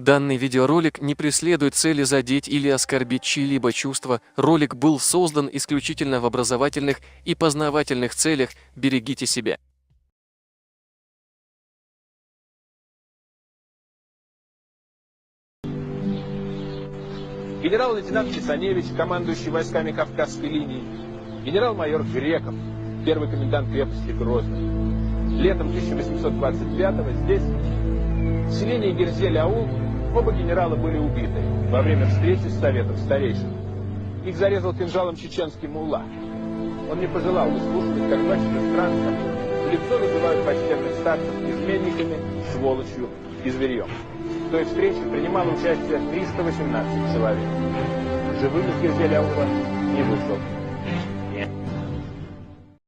Данный видеоролик не преследует цели задеть или оскорбить чьи-либо чувства. Ролик был создан исключительно в образовательных и познавательных целях. Берегите себя. Генерал-лейтенант Кисаневич, командующий войсками Кавказской линии, генерал-майор Греков, первый комендант крепости Грозный. Летом 1825-го здесь, в селении Герзель-Аул, оба генерала были убиты во время встречи с Советом старейшин. Их зарезал кинжалом чеченский мулла. Он не пожелал выслушивать, как два чужестранца в лицо называют почтенных старцев изменниками, сволочью и зверьем. В той встрече принимало участие 318 человек. Живым из Герзель-Аула не вышел